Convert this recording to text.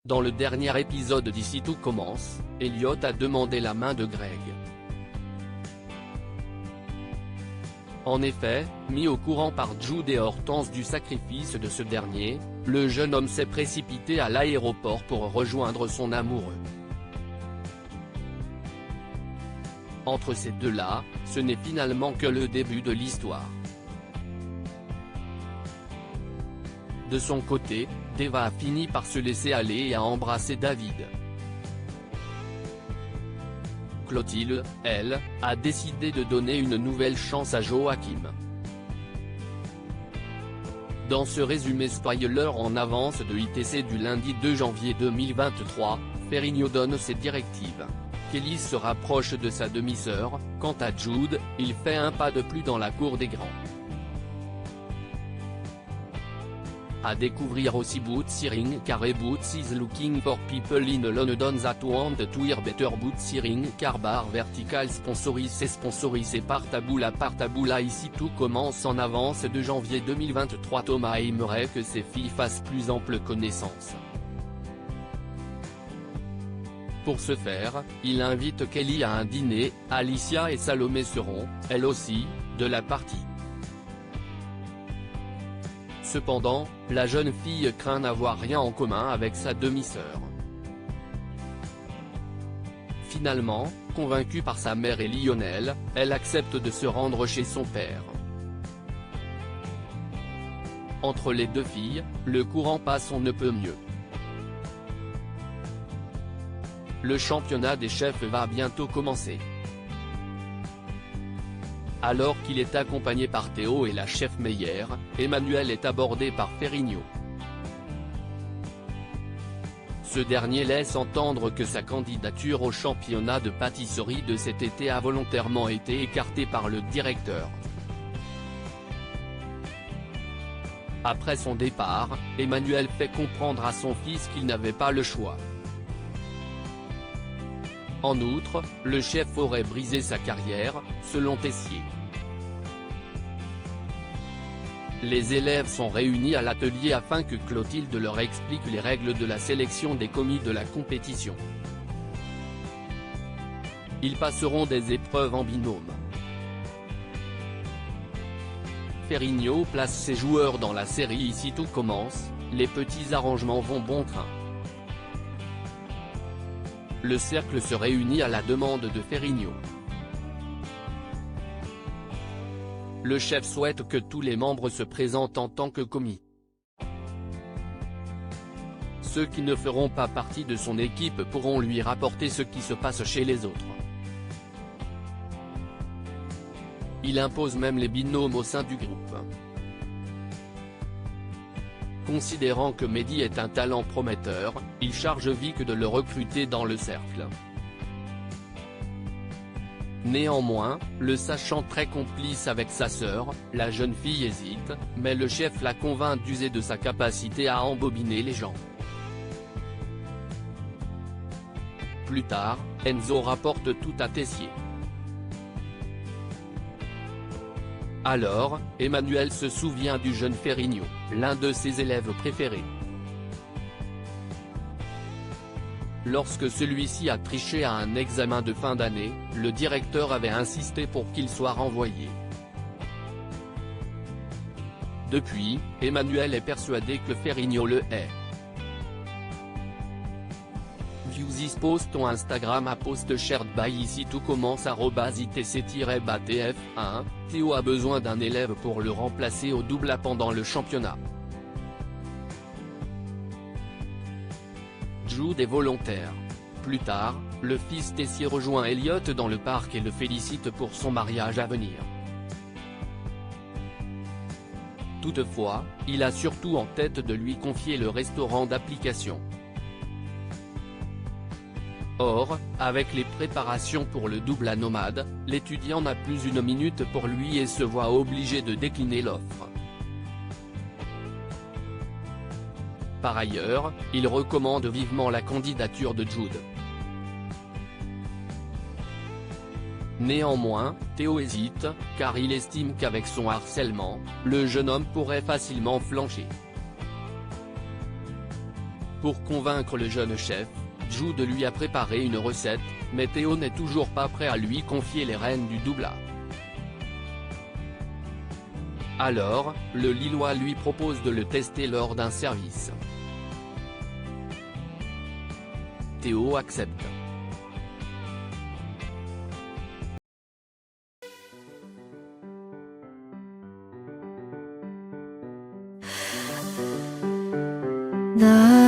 Dans le dernier épisode d'Ici Tout Commence, Elliot a demandé la main de Greg. En effet, mis au courant par Jude et Hortense du sacrifice de ce dernier, le jeune homme s'est précipité à l'aéroport pour rejoindre son amoureux. Entre ces deux-là, ce n'est finalement que le début de l'histoire. De son côté, Deva a fini par se laisser aller et a embrassé David. Clotilde, elle, a décidé de donner une nouvelle chance à Joachim. Dans ce résumé spoiler en avance de ITC du lundi 2 janvier 2023, Ferrigno donne ses directives. Kelly se rapproche de sa demi-sœur. Quant à Jude, il fait un pas de plus dans la cour des grands. À découvrir aussi Bootsy Ring Car Bootsy is looking for people in London that want to hear better Bootsy Ring Car Bar Vertical sponsorisé par Taboula. Ici tout commence en avance de janvier 2023. Thomas aimerait que ses filles fassent plus ample connaissance. Pour ce faire, il invite Kelly à un dîner. Alicia et Salomé seront, elles aussi, de la partie. Cependant, la jeune fille craint n'avoir rien en commun avec sa demi-sœur. Finalement, convaincue par sa mère et Lionel, elle accepte de se rendre chez son père. Entre les deux filles, le courant passe on ne peut mieux. Le championnat des chefs va bientôt commencer. Alors qu'il est accompagné par Théo et la chef Meyer, Emmanuel est abordé par Ferrigno. Ce dernier laisse entendre que sa candidature au championnat de pâtisserie de cet été a volontairement été écartée par le directeur. Après son départ, Emmanuel fait comprendre à son fils qu'il n'avait pas le choix. En outre, le chef aurait brisé sa carrière, selon Tessier. Les élèves sont réunis à l'atelier afin que Clotilde leur explique les règles de la sélection des commis de la compétition. Ils passeront des épreuves en binôme. Ferrigno place ses joueurs dans la série Ici tout commence, les petits arrangements vont bon train. Le cercle se réunit à la demande de Ferrigno. Le chef souhaite que tous les membres se présentent en tant que commis. Ceux qui ne feront pas partie de son équipe pourront lui rapporter ce qui se passe chez les autres. Il impose même les binômes au sein du groupe. Considérant que Mehdi est un talent prometteur, il charge Vic de le recruter dans le cercle. Néanmoins, le sachant très complice avec sa sœur, la jeune fille hésite, mais le chef la convainc d'user de sa capacité à embobiner les gens. Plus tard, Enzo rapporte tout à Tessier. Alors, Emmanuel se souvient du jeune Ferrigno, l'un de ses élèves préférés. Lorsque celui-ci a triché à un examen de fin d'année, le directeur avait insisté pour qu'il soit renvoyé. Depuis, Emmanuel est persuadé que Ferrigno le hait. View this post on Instagram à post shared by Ici tout commence @itc-batf1. Théo a besoin d'un élève pour le remplacer au double A pendant le championnat. Jude est volontaire. Plus tard, le fils Tessier rejoint Elliot dans le parc et le félicite pour son mariage à venir. Toutefois, il a surtout en tête de lui confier le restaurant d'application. Or, avec les préparations pour le double A nomade, l'étudiant n'a plus une minute pour lui et se voit obligé de décliner l'offre. Par ailleurs, il recommande vivement la candidature de Jude. Néanmoins, Théo hésite, car il estime qu'avec son harcèlement, le jeune homme pourrait facilement flancher. Pour convaincre le jeune chef, Jude lui a préparé une recette, mais Théo n'est toujours pas prêt à lui confier les rênes du doublage. Alors, le Lillois lui propose de le tester lors d'un service. Théo accepte. 나